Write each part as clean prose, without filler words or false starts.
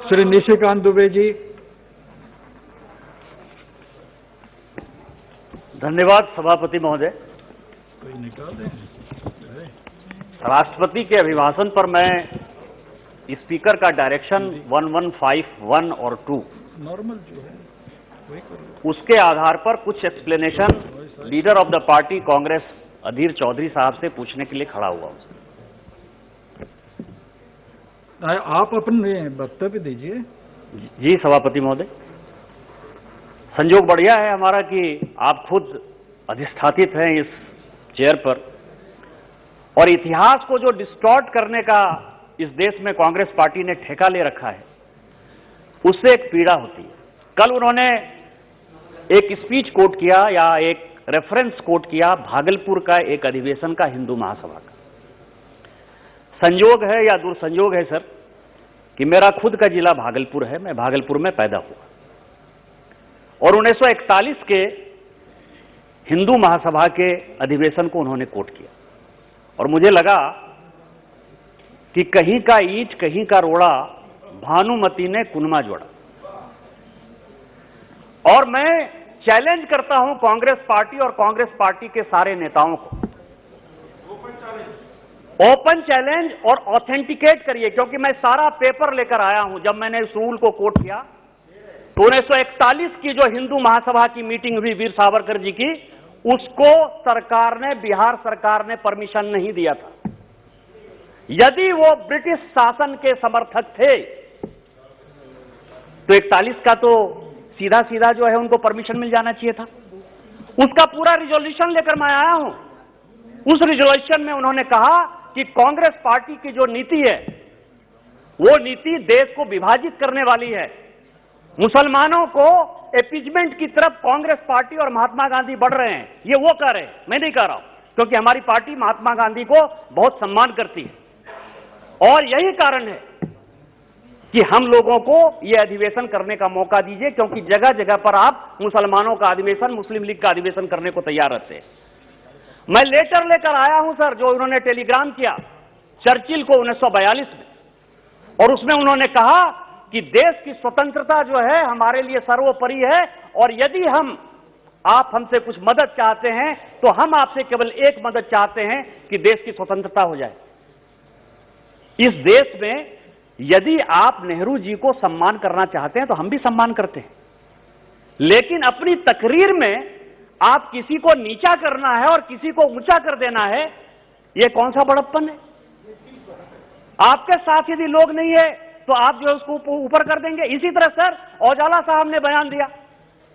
श्री निशिकांत दुबे जी। धन्यवाद सभापति महोदय। कोई निकाल दें। राष्ट्रपति के अभिभाषण पर मैं स्पीकर का डायरेक्शन 1151 और 2 नॉर्मल जो है वही करो। उसके आधार पर कुछ explanation leader of the party Congress Adhir Chowdhury साहब से पूछने के लिए खड़ा हुआ हूं। आप अपने वक्तव्य दीजिए। जी सभापति महोदय, संजोग बढ़िया है हमारा कि आप खुद अधिष्ठापित हैं इस चेयर पर, और इतिहास को जो डिस्टॉर्ट करने का इस देश में कांग्रेस पार्टी ने ठेका ले रखा है उससे एक पीड़ा होती है। कल उन्होंने एक स्पीच कोट किया या एक रेफरेंस कोट किया भागलपुर का एक अधिवेशन का हिंदू महासभा का। संयोग है या दुर्संयोग है सर कि मेरा खुद का जिला भागलपुर है, मैं भागलपुर में पैदा हुआ और 1941 के हिंदू महासभा के अधिवेशन को उन्होंने कोट किया और मुझे लगा कि कहीं का ईंट कहीं का रोड़ा भानुमति ने कुनमा जोड़ा। और मैं चैलेंज करता हूं कांग्रेस पार्टी और कांग्रेस पार्टी के सारे नेताओं को, ओपन चैलेंज और ऑथेंटिकेट करिए, क्योंकि मैं सारा पेपर लेकर आया हूं। जब मैंने इस रूल को कोट किया तो 1941 की जो हिंदू महासभा की मीटिंग हुई वीर सावरकर जी की, उसको सरकार ने, बिहार सरकार ने परमिशन नहीं दिया था। यदि वो ब्रिटिश शासन के समर्थक थे तो 41 का तो सीधा सीधा जो है उनको परमिशन मिल जाना चाहिए था। उसका पूरा रिजोल्यूशन लेकर मैं आया हूं। उस रिजोल्यूशन में उन्होंने कहा कि कांग्रेस पार्टी की जो नीति है वो नीति देश को विभाजित करने वाली है। मुसलमानों को एपीजमेंट की तरफ कांग्रेस पार्टी और महात्मा गांधी बढ़ रहे हैं, ये वो कह रहे हैं, मैं नहीं कह रहा हूं, क्योंकि हमारी पार्टी महात्मा गांधी को बहुत सम्मान करती है। और यही कारण है कि हम लोगों को यह अधिवेशन करने का मौका दीजिए, क्योंकि जगह जगह पर आप मुसलमानों का अधिवेशन, मुस्लिम लीग का अधिवेशन करने को तैयार रहते हैं। मैं लेटर लेकर आया हूं सर, जो उन्होंने टेलीग्राम किया चर्चिल को 1942 में, और उसमें उन्होंने कहा कि देश की स्वतंत्रता जो है हमारे लिए सर्वोपरि है, और यदि आप हमसे कुछ मदद चाहते हैं तो हम आपसे केवल एक मदद चाहते हैं कि देश की स्वतंत्रता हो जाए। इस देश में यदि आप नेहरू जी को सम्मान करना चाहते हैं तो हम भी सम्मान करते हैं, लेकिन अपनी तकरीर में आप किसी को नीचा करना है और किसी को ऊंचा कर देना है, यह कौन सा बड़प्पन है? आपके साथ यदि लोग नहीं है तो आप जो है उसको ऊपर कर देंगे। इसी तरह सर औजाला साहब ने बयान दिया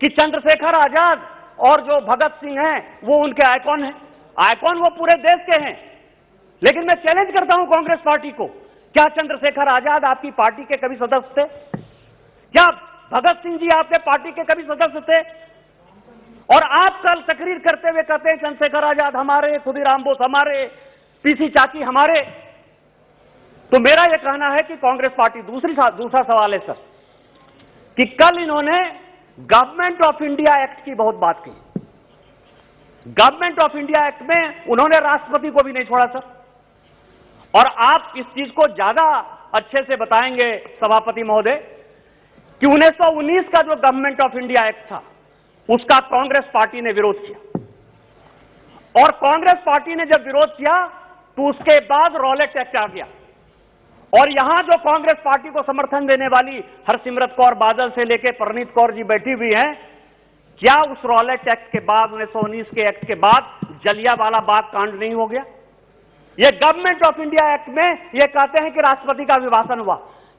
कि चंद्रशेखर आजाद और जो भगत सिंह हैं वो उनके आइकॉन हैं। आइकॉन वो पूरे देश के हैं, लेकिन मैं चैलेंज करता हूं कांग्रेस पार्टी को, क्या चंद्रशेखर आजाद आपकी पार्टी के कभी सदस्य थे? क्या भगत सिंह जी आपके पार्टी के कभी सदस्य थे? और आप कल तकरीर करते हुए कहते हैं चंद्रशेखर आजाद हमारे, खुदीराम बोस हमारे, पीसी चाकी हमारे। तो मेरा यह कहना है कि कांग्रेस पार्टी, दूसरा सवाल है सर कि कल इन्होंने गवर्नमेंट ऑफ इंडिया एक्ट की बहुत बात की। गवर्नमेंट ऑफ इंडिया एक्ट में उन्होंने राष्ट्रपति को भी नहीं छोड़ा सर, और आप इस चीज को ज्यादा अच्छे से बताएंगे सभापति महोदय कि 1919 का जो गवर्नमेंट ऑफ इंडिया एक्ट था उसका कांग्रेस पार्टी ने विरोध किया, और कांग्रेस पार्टी ने जब विरोध किया तो उसके बाद रॉलेट एक्ट आ गया। और यहां जो कांग्रेस पार्टी को समर्थन देने वाली हरसिमरत कौर बादल से लेकर परनीत कौर जी बैठी हुई हैं, क्या उस रॉलेट एक्ट के बाद, 1919 के एक्ट के बाद जलियांवाला बाग कांड नहीं हो गया? ये गवर्नमेंट ऑफ इंडिया एक्ट में ये कहते हैं कि राष्ट्रपति का अभिभाषण हुआ।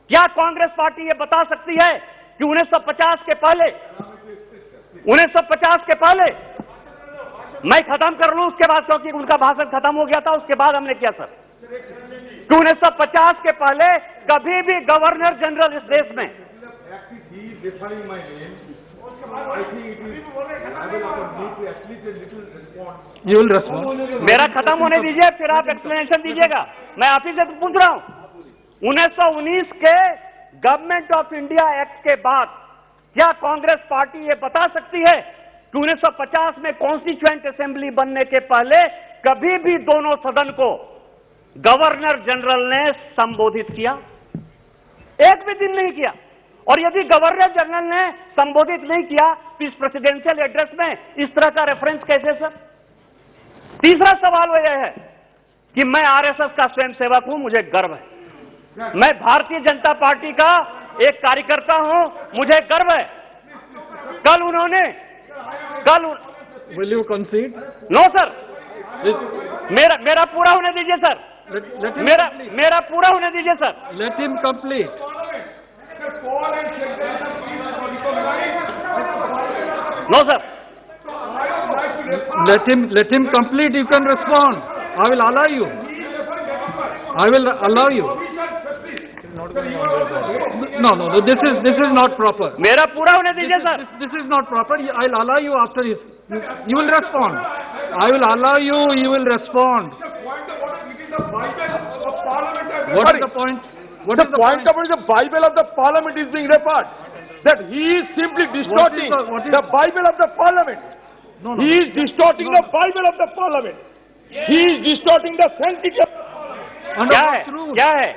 क्या कांग्रेस पार्टी ये बता सकती है कि 1950 के पहले, 1950 के पहले, मैं खत्म कर लूं उसके बाद, क्योंकि उनका भाषण खत्म हो गया था, उसके बाद हमने किया सर, कि 1950 के पहले कभी भी गवर्नर जनरल इस देश में, मेरा खत्म होने दीजिए फिर आप एक्सप्लेनेशन दीजिएगा, मैं आप ही से पूछ रहा हूं। 1919 के गवर्नमेंट ऑफ इंडिया एक्ट के बाद क्या कांग्रेस पार्टी ये बता सकती है कि 1950 में कॉन्स्टिट्यूएंट असेंबली बनने के पहले कभी भी दोनों सदन को गवर्नर जनरल ने संबोधित किया? एक भी दिन नहीं किया। और यदि गवर्नर जनरल ने संबोधित नहीं किया तो इस प्रेसिडेंशियल एड्रेस में इस तरह का रेफरेंस कैसे सर? तीसरा सवाल वो यह है कि मैं आरएसएस का स्वयंसेवक हूं, मुझे गर्व है। मैं भारतीय जनता पार्टी का एक कार्यकर्ता हूं, मुझे गर्व है। कल उन्होंने will you concede? No sir, मेरा पूरा होने दीजिए सर, मेरा पूरा होने दीजिए sir. Let him complete. No sir, let him complete. You can respond. I will allow you. I will allow you. No. This is not proper. मेरा पूरा होने दीजिए sir. This is not proper. I'll allow you after this. You will respond. I will allow you. You will respond. What is the point? What The is the point about the Bible of the Parliament is being referred. That he is simply distorting what is the Bible of the Parliament. No. He is distorting the Bible of the Parliament. He is distorting the sanctity of... Under क्या what है rule? क्या है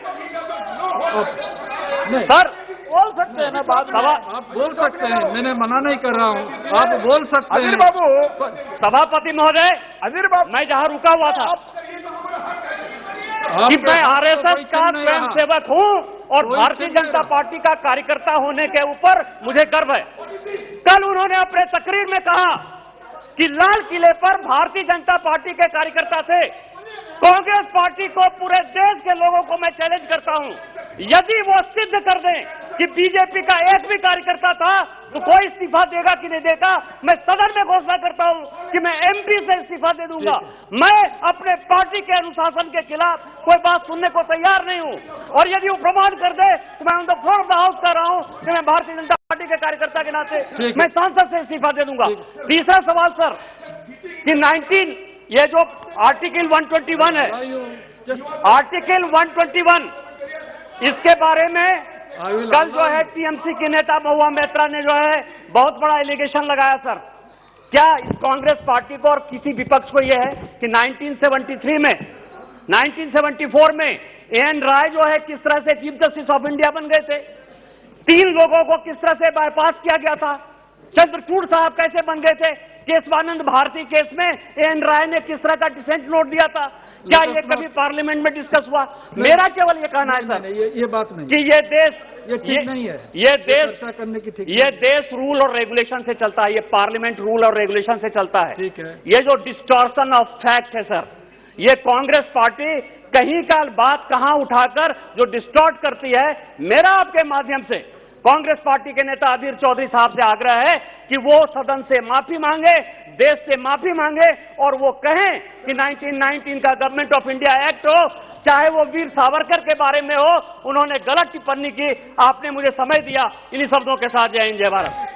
नहीं, sir? बोल सकते हैं ना बात? आप बोल सकते हैं, मैंने मना नहीं कर रहा हूँ, आप बोल सकते अनिल हैं। बाबू, सभापति महोदय, अनिल बाबू, मैं जहां रुका हुआ था कि मैं आरएसएस का स्वयंसेवक हूं और भारतीय जनता पार्टी का कार्यकर्ता होने के ऊपर मुझे गर्व है। कल उन्होंने अपने तकरीर में कहा कि लाल किले पर भारतीय जनता पार्टी के कार्यकर्ता थे। कांग्रेस पार्टी को, पूरे देश के लोगों को मैं चैलेंज करता हूं, यदि वो सिद्ध कर दें कि बीजेपी का एक भी कार्यकर्ता था तो कोई इस्तीफा देगा कि नहीं देगा, मैं सदन में घोषणा करता हूं कि मैं एमपी से इस्तीफा दे दूंगा। मैं अपने पार्टी के अनुशासन के खिलाफ कोई बात सुनने को तैयार नहीं हूं। और यदि वो प्रमाण कर दे तो मैं on the floor of the house कर रहा हूं कि मैं भारतीय जनता पार्टी के कार्यकर्ता के नाते मैं सांसद से इस्तीफा दे दूंगा। तीसरा सवाल सर कि ये जो आर्टिकल 121 है, आर्टिकल 121, इसके बारे में कल जो है टीएमसी के नेता महुआ मैत्रा ने जो है बहुत बड़ा एलिगेशन लगाया सर। क्या इस कांग्रेस पार्टी को और किसी विपक्ष को यह है कि 1973 में, 1974 में एन राय जो है किस तरह से चीफ जस्टिस ऑफ इंडिया बन गए थे, 3 लोगों को किस तरह से बाईपास किया गया था, चंद्रचूड़ साहब कैसे बन गए थे, केशवानंद भारती केस में एन राय ने किस तरह का डिसेंट नोट दिया था, क्या ये कभी पार्लियामेंट में डिस्कस हुआ? मेरा केवल ये कहना है सर ये बात नहीं कि ये देश, ये ठीक नहीं है, ये देश चर्चा करने की ठीक ये देश रूल और रेगुलेशन से चलता है, ये पार्लियामेंट रूल और रेगुलेशन से चलता है। ठीक है। ये जो डिस्टॉर्शन ऑफ फैक्ट है सर, ये कांग्रेस पार्टी कहीं का बात कहां उठाकर जो डिस्टॉर्ट करती है, मेरा आपके माध्यम से कांग्रेस पार्टी के नेता अधीर चौधरी साहब से आग्रह है कि वो सदन से माफी मांगे, देश से माफी मांगे और वो कहें कि 1919 का गवर्नमेंट ऑफ इंडिया एक्ट हो, चाहे वो वीर सावरकर के बारे में हो, उन्होंने गलत टिप्पणी की, आपने मुझे समय दिया। इन्हीं शब्दों के साथ जय हिंद, जय भारत।